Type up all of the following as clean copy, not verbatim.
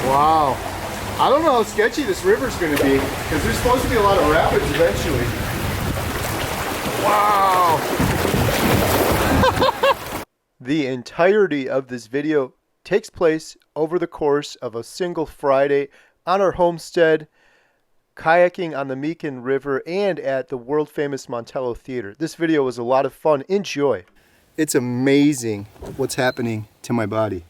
Wow. I don't know how sketchy this river's going to be because there's supposed to be a lot of rapids eventually. Wow. The entirety of this video takes place over the course of a single Friday on our homestead, kayaking on the Meacon River and at the world famous Montello Theater. This video was a lot of fun. Enjoy. It's amazing what's happening to my body.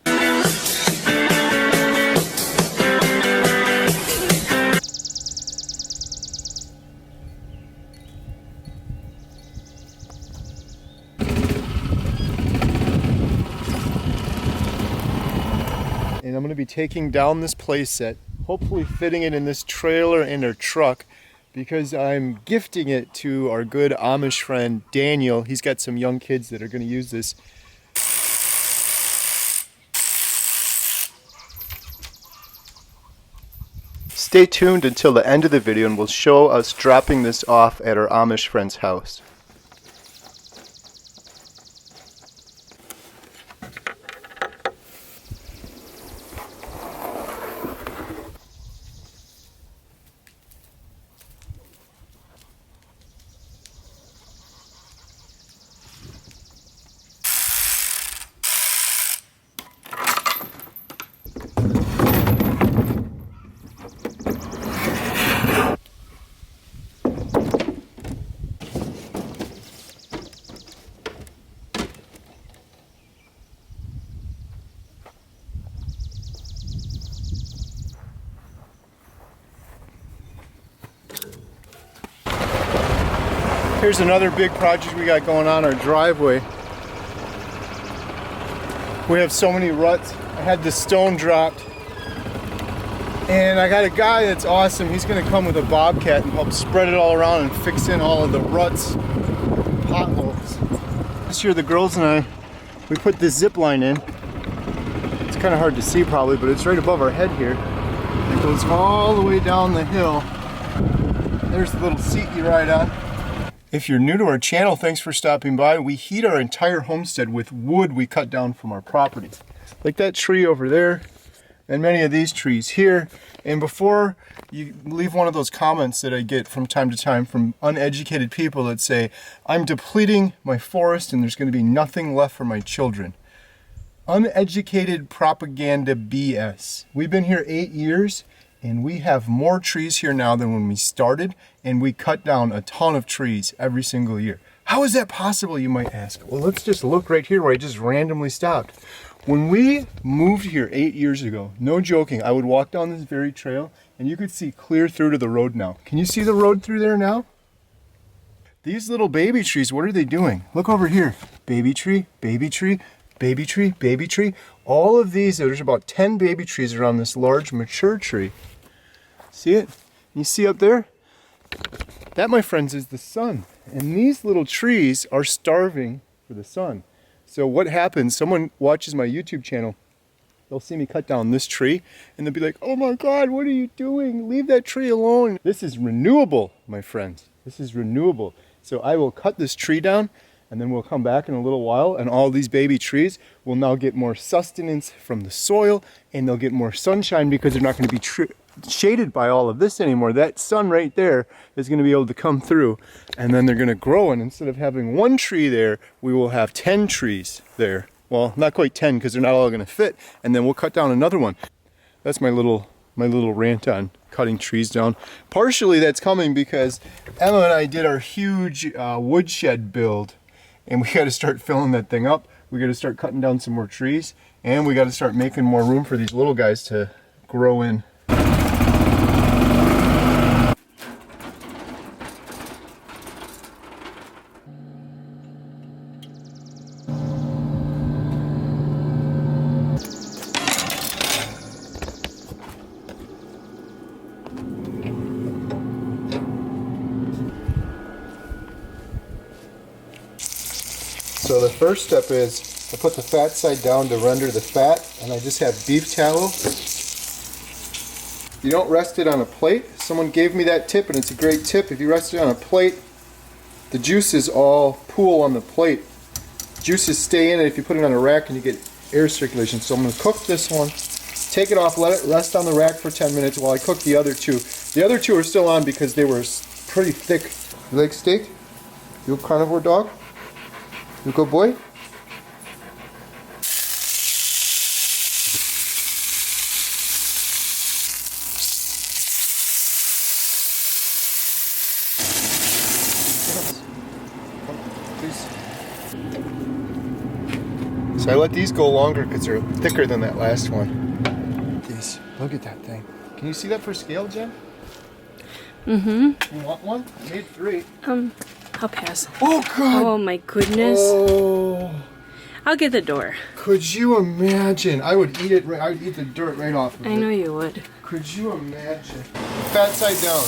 And I'm going to be taking down this playset, hopefully fitting it in this trailer and our truck, because I'm gifting it to our good Amish friend Daniel. He's got some young kids that are going to use this. Stay tuned until the end of the video and we'll show us dropping this off at our Amish friend's house. Here's another big project we got going on our driveway. We have so many ruts. I had this stone dropped and I got a guy that's awesome. He's gonna come with a bobcat and help spread it all around and fix in all of the ruts, potholes. This year the girls and I, we put this zip line in. It's kind of hard to see probably, but it's right above our head here. It goes all the way down the hill. There's the little seat you ride on. If you're new to our channel, thanks for stopping by. We heat our entire homestead with wood we cut down from our properties. Like that tree over there, and many of these trees here. And before you leave one of those comments that I get from time to time from uneducated people that say, I'm depleting my forest and there's going to be nothing left for my children. Uneducated propaganda BS. We've been here 8 years. And we have more trees here now than when we started, and we cut down a ton of trees every single year. How is that possible, you might ask? Well, let's just look right here where I just randomly stopped. When we moved here 8 years ago, no joking, I would walk down this very trail and you could see clear through to the road now. Can you see the road through there now? These little baby trees, what are they doing? Look over here. Baby tree, baby tree, baby tree, baby tree. All of these, there's about 10 baby trees around this large mature tree. See it? You see up there? That, my friends, is the sun. And these little trees are starving for the sun. So what happens, someone watches my YouTube channel, they'll see me cut down this tree, and they'll be like, oh my God, what are you doing? Leave that tree alone. This is renewable, my friends. This is renewable. So I will cut this tree down, and then we'll come back in a little while, and all these baby trees will now get more sustenance from the soil, and they'll get more sunshine because they're not going to be shaded by all of this anymore. That sun right there is going to be able to come through, and then they're going to grow, and instead of having one tree there, we will have 10 trees there. Well, not quite 10 because they're not all going to fit, and then we'll cut down another one. That's my little rant on cutting trees down. Partially that's coming because Emma and I did our huge woodshed build, and we got to start filling that thing up. We got to start cutting down some more trees, and we got to start making more room for these little guys to grow in. So the first step is I put the fat side down to render the fat, and I just have beef tallow. You don't rest it on a plate. Someone gave me that tip, and it's a great tip. If you rest it on a plate, the juices all pool on the plate. Juices stay in it if you put it on a rack and you get air circulation. So I'm going to cook this one Just take it off, let it rest on the rack for 10 minutes while I cook the other two. The other two are still on because they were pretty thick. You like steak? You a carnivore dog? You a good boy? So I let these go longer because they're thicker than that last one. These, look at that thing. Can you see that for scale, Jen? Mm-hmm. You want one? I made 3. I'll pass. Oh God! Oh my goodness. Oh. I'll get the door. Could you imagine? I would eat it. I would eat the dirt right off of it. I know you would. Could you imagine? Fat side down.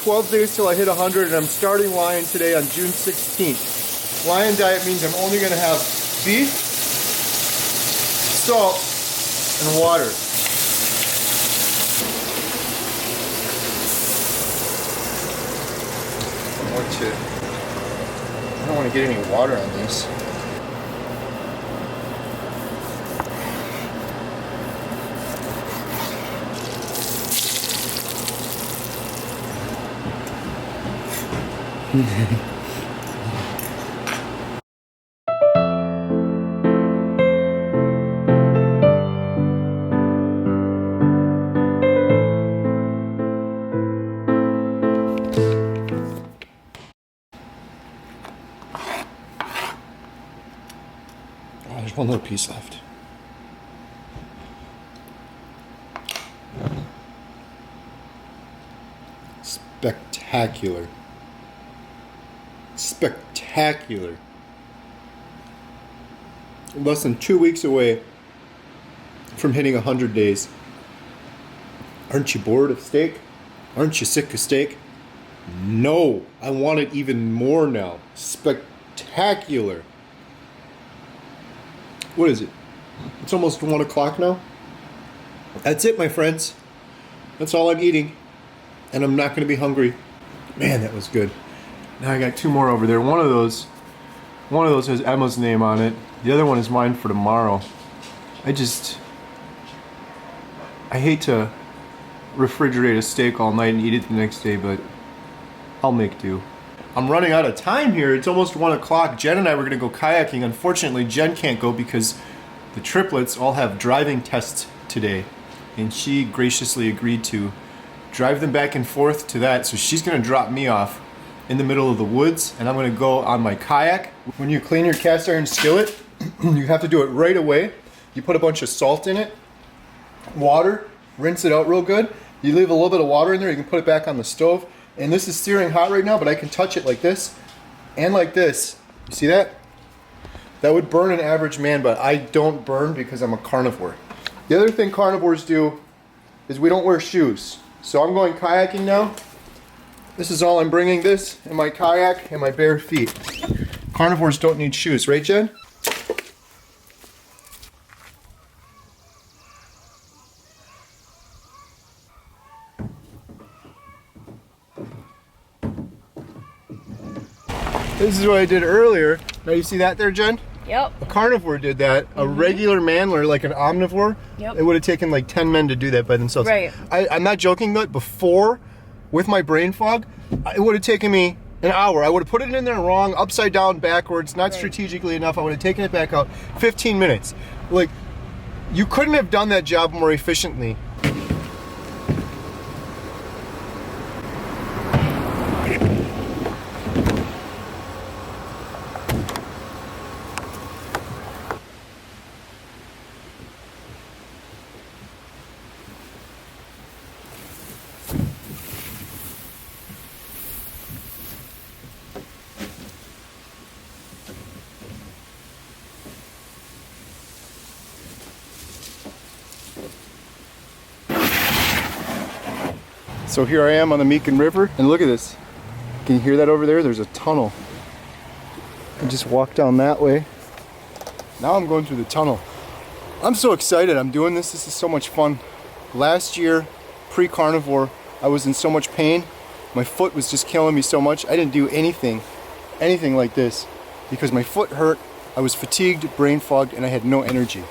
12 days till I hit 100, and I'm starting Lion today on June 16th. Lion diet means I'm only going to have beef, salt, and water. I don't want to get any water on these. There's one little piece left. Spectacular. Spectacular. Less than 2 weeks away from hitting 100 days. Aren't you bored of steak? Aren't you sick of steak? No, I want it even more now. Spectacular. What is it? It's almost 1 o'clock now. That's it, my friends. That's all I'm eating. And I'm not going to be hungry. Man, that was good. Now I got 2 more over there. One of those has Emma's name on it. The other one is mine for tomorrow. I hate to refrigerate a steak all night and eat it the next day, but I'll make do. I'm running out of time here. It's almost 1 o'clock. Jen and I were going to go kayaking. Unfortunately, Jen can't go because the triplets all have driving tests today. And she graciously agreed to drive them back and forth to that. So she's going to drop me off in the middle of the woods, and I'm going to go on my kayak. When you clean your cast iron skillet, you have to do it right away. You put a bunch of salt in it, water, rinse it out real good. You leave a little bit of water in there. You can put it back on the stove. And this is searing hot right now, but I can touch it like this and like this. You see that? That would burn an average man, but I don't burn because I'm a carnivore. The other thing carnivores do is we don't wear shoes. So I'm going kayaking now. This is all I'm bringing, this and my kayak and my bare feet. Carnivores don't need shoes, right, Jen? This is what I did earlier. Now you see that there, Jen? Yep. A carnivore did that. A regular mantler, like an omnivore, Yep. it would have taken like 10 men to do that by themselves. Right. I'm not joking though, before, with my brain fog, it would have taken me an hour. I would have put it in there wrong, upside down, backwards, not strategically enough. I would have taken it back out. 15 minutes. Like, you couldn't have done that job more efficiently. So here I am on the Meacon River, and look at this. Can you hear that over there? There's a tunnel. I just walked down that way. Now I'm going through the tunnel. I'm so excited I'm doing this. This is so much fun. Last year, pre-carnivore, I was in so much pain. My foot was just killing me so much. I didn't do anything like this because my foot hurt I was fatigued, brain fogged, and I had no energy.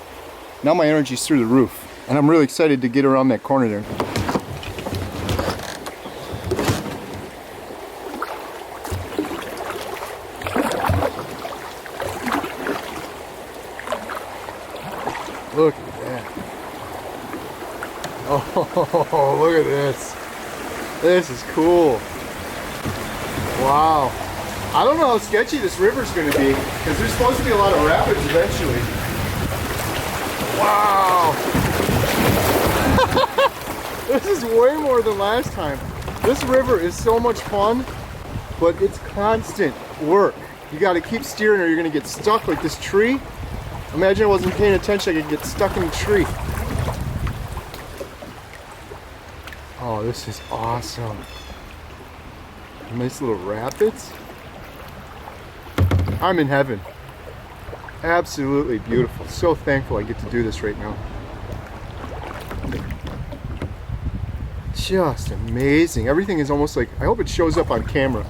Now my energy's through the roof, and I'm really excited to get around that corner there. Look at that. Oh, look at this. This is cool. Wow. I don't know how sketchy this river's going to be, because there's supposed to be a lot of rapids eventually. Wow. This is way more than last time. This river is so much fun, but it's constant work. You got to keep steering or you're going to get stuck like this tree. Imagine I wasn't paying attention, I could get stuck in the tree. Oh, this is awesome. Nice little rapids. I'm in heaven. Absolutely beautiful. So thankful I get to do this right now. Just amazing. Everything is almost like, I hope it shows up on camera.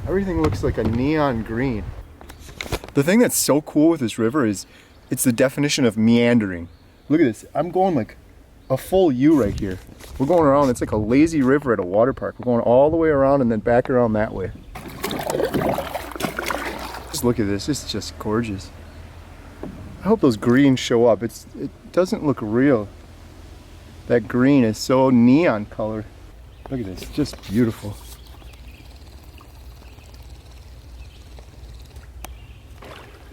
Everything looks like a neon green. The thing that's so cool with this river is it's the definition of meandering. Look at this. I'm going like a full U right here. We're going around. It's like a lazy river at a water park. We're going all the way around and then back around that way. Just look at this. It's just gorgeous. I hope those greens show up. It doesn't look real. That green is so neon color. Look at this. It's just beautiful.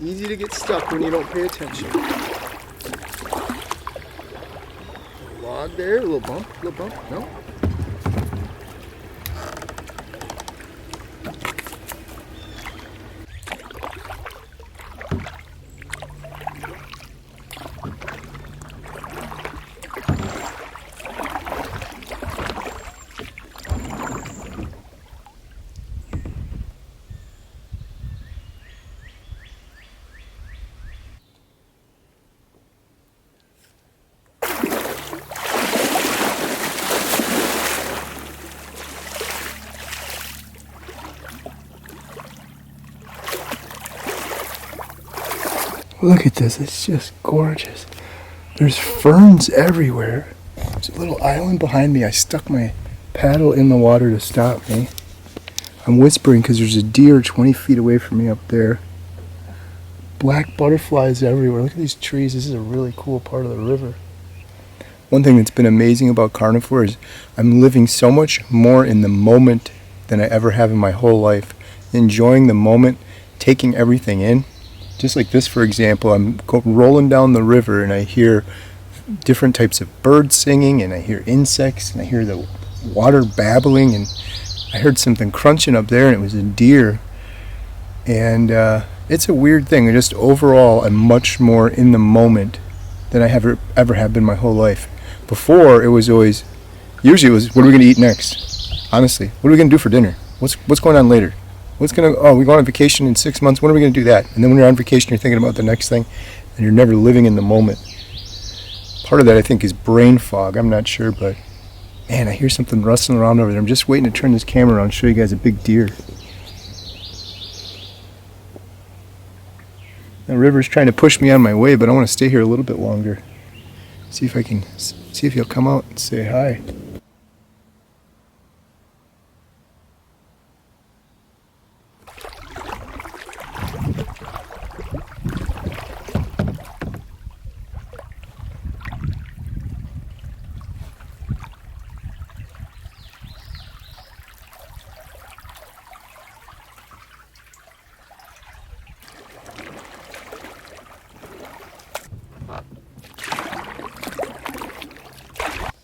Easy to get stuck when you don't pay attention. Log there, a little bump, no? Look at this, it's just gorgeous. There's ferns everywhere. There's a little island behind me. I stuck my paddle in the water to stop me. I'm whispering because there's a deer 20 feet away from me up there. Black butterflies everywhere. Look at these trees. This is a really cool part of the river. One thing that's been amazing about Carnivore is I'm living so much more in the moment than I ever have in my whole life. Enjoying the moment, taking everything in. Just like this, for example, I'm rolling down the river and I hear different types of birds singing and I hear insects and I hear the water babbling and I heard something crunching up there and it was a deer. And it's a weird thing. Just overall, I'm much more in the moment than I ever have been my whole life. Before, it was always, usually it was, what are we going to eat next? Honestly, what are we going to do for dinner? What's going on later? We're going on vacation in 6 months. When are we going to do that? And then when you're on vacation, you're thinking about the next thing, and you're never living in the moment. Part of that, I think, is brain fog. I'm not sure, but man, I hear something rustling around over there. I'm just waiting to turn this camera around and show you guys a big deer. The river's trying to push me on my way, but I want to stay here a little bit longer. See if he'll come out and say hi.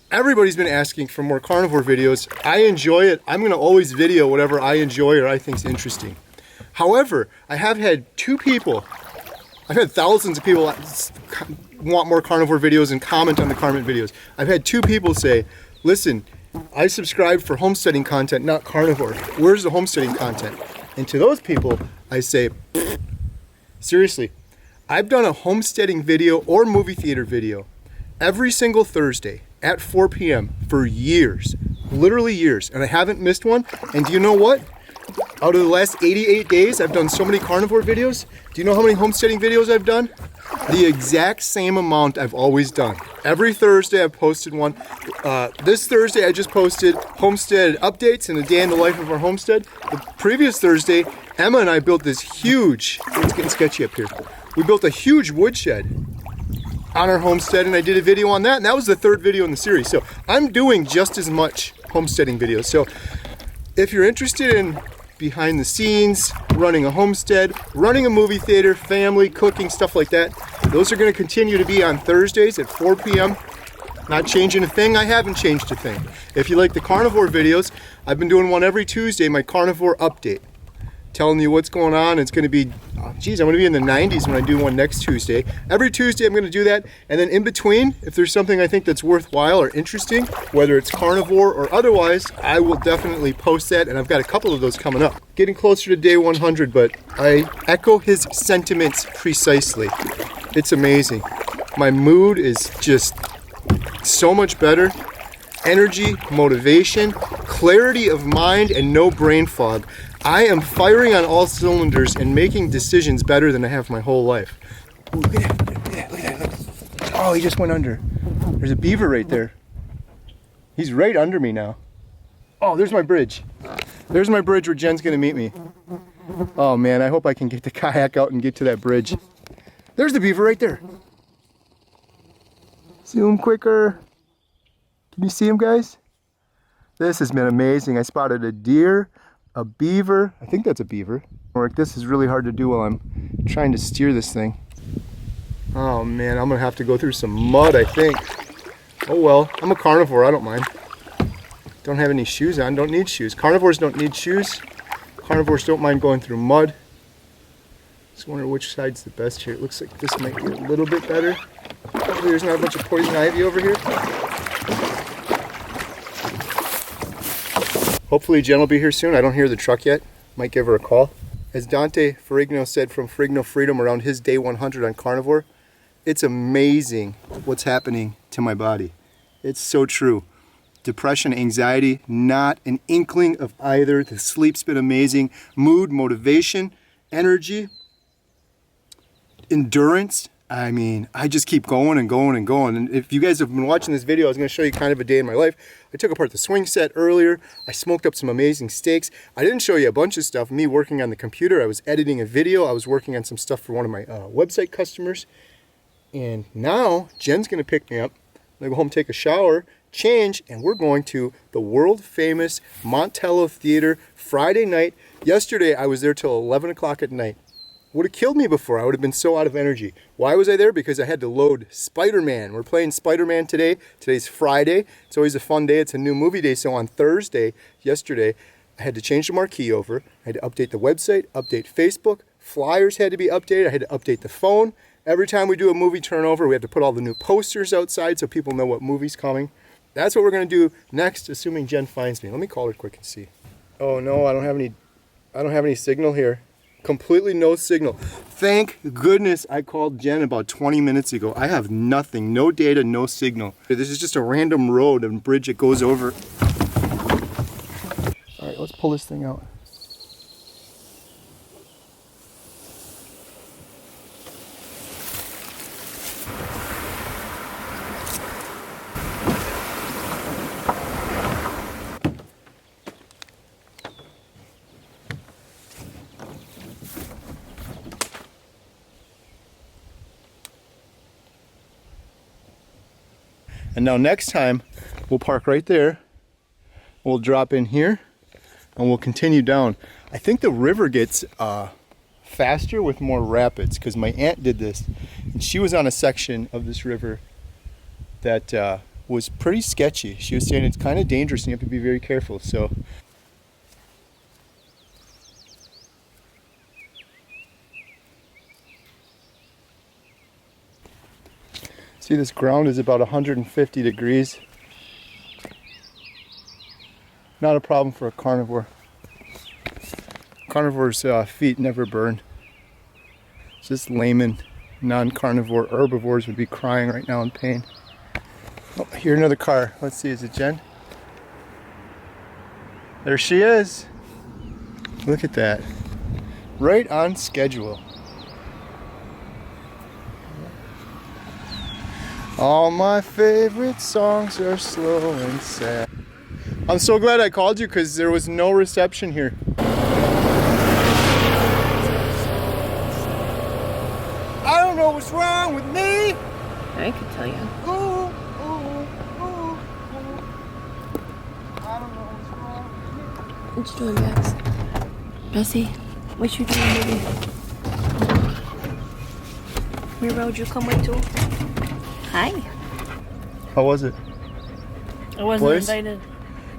Everybody's been asking for more carnivore videos. I enjoy it. I'm going to always video whatever I enjoy or I think is interesting. However, I have had I've had thousands of people want more carnivore videos and comment on the carnivore videos. I've had 2 people say, listen, I subscribe for homesteading content, not carnivore. Where's the homesteading content? And to those people, I say, seriously, I've done a homesteading video or movie theater video every single Thursday at 4 p.m. for years, literally years, and I haven't missed one. And do you know what? Out of the last 88 days, I've done so many carnivore videos. Do you know how many homesteading videos I've done? The exact same amount I've always done. Every Thursday I've posted one. This Thursday I just posted homestead updates and a day in the life of our homestead. The previous Thursday, Emma and I built this huge, it's getting sketchy up here. We built a huge woodshed on our homestead and I did a video on that, and that was the third video in the series. So I'm doing just as much homesteading videos. So if you're interested in behind the scenes, running a homestead, running a movie theater, family, cooking, stuff like that, those are going to continue to be on Thursdays at 4 p.m. Not changing a thing. I haven't changed a thing. If you like the carnivore videos, I've been doing one every Tuesday, my carnivore update, telling you what's going on. It's going to be, geez, I'm going to be in the 90s when I do one next Tuesday. Every Tuesday I'm going to do that, and then in between, if there's something I think that's worthwhile or interesting, whether it's carnivore or otherwise, I will definitely post that, and I've got a couple of those coming up. Getting closer to day 100, but I echo his sentiments precisely. It's amazing. My mood is just so much better. Energy, motivation, clarity of mind, and no brain fog. I am firing on all cylinders and making decisions better than I have my whole life. Ooh, look at that, look at that, look at that. Oh, he just went under. There's a beaver right there. He's right under me now. Oh, there's my bridge. There's my bridge where Jen's gonna meet me. Oh man, I hope I can get the kayak out and get to that bridge. There's the beaver right there. Zoom quicker. Can you see him, guys? This has been amazing. I spotted a deer, a beaver. I think that's a beaver. This is really hard to do while I'm trying to steer this thing. Oh man, I'm gonna have to go through some mud, I think. Oh well, I'm a carnivore, I don't mind. Don't have any shoes on, don't need shoes. Carnivores don't need shoes. Carnivores don't mind going through mud. Just wonder which side's the best here. It looks like this might be a little bit better. Hopefully there's not a bunch of poison ivy over here. Hopefully Jen will be here soon. I don't hear the truck yet. Might give her a call. As Dante Ferrigno said from Ferrigno Freedom around his day 100 on carnivore, it's amazing what's happening to my body. It's so true. Depression, anxiety, not an inkling of either. The sleep's been amazing. Mood, motivation, energy, endurance. I mean, I just keep going and going and going. And if you guys have been watching this video, I was going to show you kind of a day in my life. I took apart the swing set earlier. I smoked up some amazing steaks. I didn't show you a bunch of stuff. Me working on the computer. I was editing a video. I was working on some stuff for one of my website customers. And now Jen's going to pick me up. I'm going to go home, take a shower, change, and we're going to the world famous Montello Theater Friday night. Yesterday, I was there till 11 o'clock at night. Would have killed me before. I would have been so out of energy. Why was I there? Because I had to load Spider-Man. We're playing Spider-Man today. Today's Friday. It's always a fun day. It's a new movie day. So on Thursday, yesterday, I had to change the marquee over. I had to update the website, update Facebook. Flyers had to be updated. I had to update the phone. Every time we do a movie turnover, we have to put all the new posters outside so people know what movie's coming. That's what we're going to do next, assuming Jen finds me. Let me call her quick and see. Oh no, I don't have any signal here. Completely no signal. Thank goodness I called Jen about 20 minutes ago. I have nothing, no data, no signal. This is just a random road and bridge it goes over. All right, let's pull this thing out. And now next time, we'll park right there, we'll drop in here, and we'll continue down. I think the river gets faster with more rapids, because my aunt did this, and she was on a section of this river that was pretty sketchy. She was saying it's kind of dangerous and you have to be very careful. So see, this ground is about 150 degrees. Not a problem for a carnivore. Carnivore's feet never burn. Just layman, non-carnivore herbivores would be crying right now in pain. Oh, I hear another car. Let's see, is it Jen? There she is. Look at that. Right on schedule. All my favorite songs are slow and sad. I'm so glad I called you because there was no reception here. I don't know what's wrong with me. I can tell you. Ooh, ooh, ooh, ooh. I don't know what's wrong with me. What you doing, Max? Bessie, what you doing, baby? Mira, would you come with too? Hi. How was it? I wasn't Boys? invited.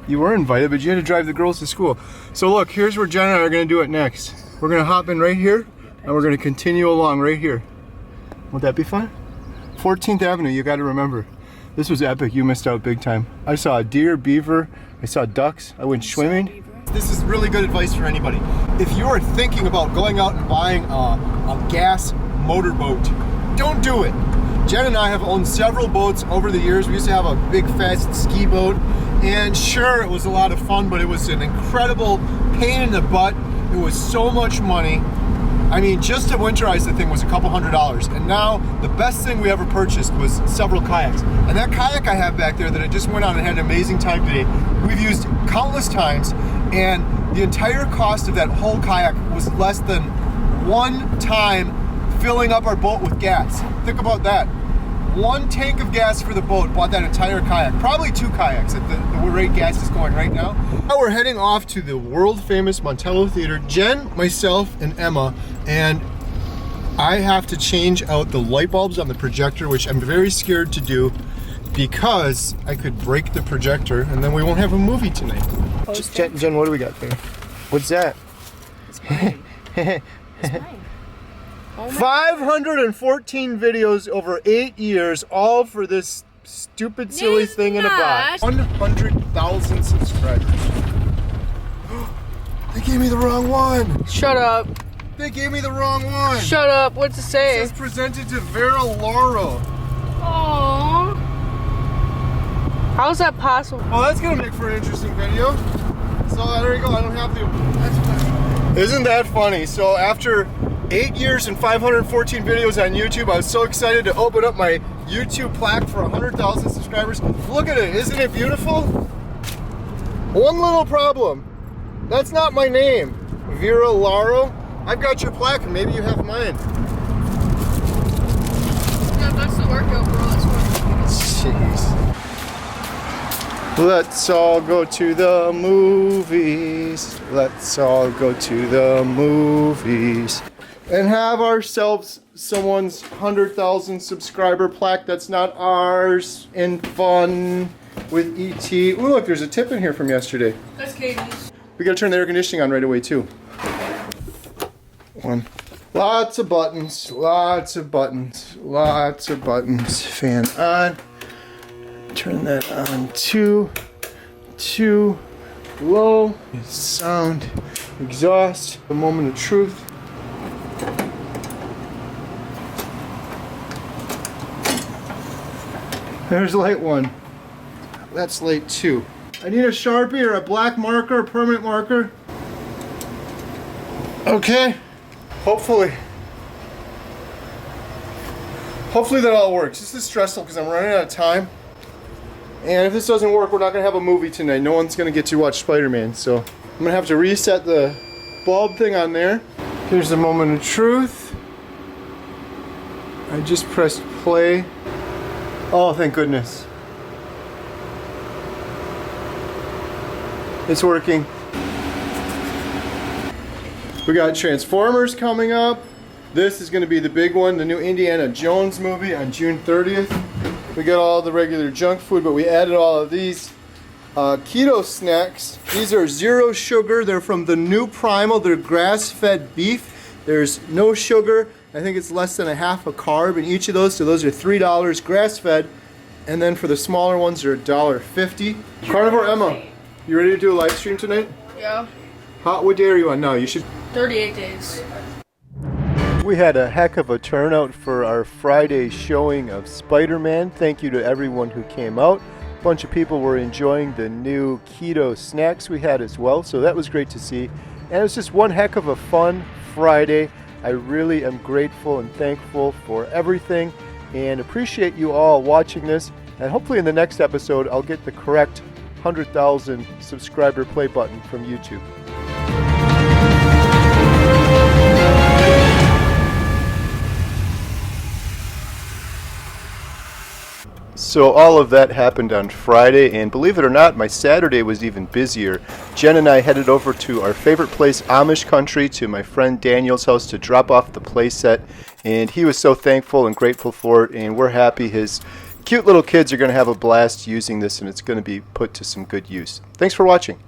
You were invited, but you had to drive the girls to school. So look, here's where Jen and I are going to do it next. We're going to hop in right here, and we're going to continue along right here. Won't that be fun? 14th Avenue, you got to remember. This was epic. You missed out big time. I saw a deer, beaver, I saw ducks, I went swimming. This is really good advice for anybody. If you're thinking about going out and buying a gas motorboat, don't do it. Jen and I have owned several boats over the years. We used to have a big fast ski boat, and sure, it was a lot of fun, but it was an incredible pain in the butt. It was so much money. I mean, just to winterize the thing was a couple $100s, and now the best thing we ever purchased was several kayaks. And that kayak I have back there that I just went on and had an amazing time today, we've used countless times, and the entire cost of that whole kayak was less than one time filling up our boat with gas. Think about that. One tank of gas for the boat bought that entire kayak. Probably two kayaks at the rate gas is going right now. Now we're heading off to the world famous Montello Theater. Jen, myself, and Emma, and I have to change out the light bulbs on the projector, which I'm very scared to do because I could break the projector and then we won't have a movie tonight. Jen, what do we got there? What's that? It's mine. It's mine. Oh 514 videos over 8 years, all for this stupid, silly thing in a box. 100,000 subscribers. They gave me the wrong one. Shut up. They gave me the wrong one. Shut up. What's it say? It says presented to Vera Lauro. Aww. How's that possible? Well, that's gonna make for an interesting video. So there you go. I don't have to. That's funny. Isn't that funny? So after 8 years and 514 videos on YouTube, I was so excited to open up my YouTube plaque for 100,000 subscribers. Look at it, isn't it beautiful? One little problem, that's not my name, Vera Lauro. I've got your plaque and maybe you have mine. Yeah, that's the workout, bro. That's what. Jeez. Let's all go to the movies. Let's all go to the movies. And have ourselves someone's 100,000 subscriber plaque that's not ours, and fun with E.T. Ooh, look, there's a tip in here from yesterday. That's Katie's. We gotta turn the air conditioning on right away too. One. Lots of buttons, lots of buttons, lots of buttons. Fan on. Turn that on. Two. Low. Sound. Exhaust. The moment of truth. There's light one. That's light two. I need a Sharpie or a black marker, a permanent marker. Okay. Hopefully that all works. This is stressful because I'm running out of time. And if this doesn't work, we're not going to have a movie tonight. No one's going to get to watch Spider-Man. So I'm going to have to reset the bulb thing on there. Here's the moment of truth. I just pressed play. Oh, thank goodness. It's working. We got Transformers coming up. This is going to be the big one, the new Indiana Jones movie on June 30th. We got all the regular junk food, but we added all of these keto snacks. These are 0 sugar. They're from the new Primal. They're grass-fed beef. There's no sugar. I think it's less than a half a carb in each of those, so those are $3 grass-fed. And then for the smaller ones, they're $1.50. Carnivore Emma, you ready to do a live stream tonight? Yeah. What day are you on now? You should. 38 days. We had a heck of a turnout for our Friday showing of Spider-Man. Thank you to everyone who came out. A bunch of people were enjoying the new keto snacks we had as well, so that was great to see. And it was just one heck of a fun Friday. I really am grateful and thankful for everything and appreciate you all watching this. And hopefully in the next episode, I'll get the correct 100,000 subscriber play button from YouTube. So all of that happened on Friday, and believe it or not, my Saturday was even busier. Jen and I headed over to our favorite place, Amish country, to my friend Daniel's house to drop off the playset, and he was so thankful and grateful for it, and we're happy his cute little kids are going to have a blast using this, and it's going to be put to some good use. Thanks for watching.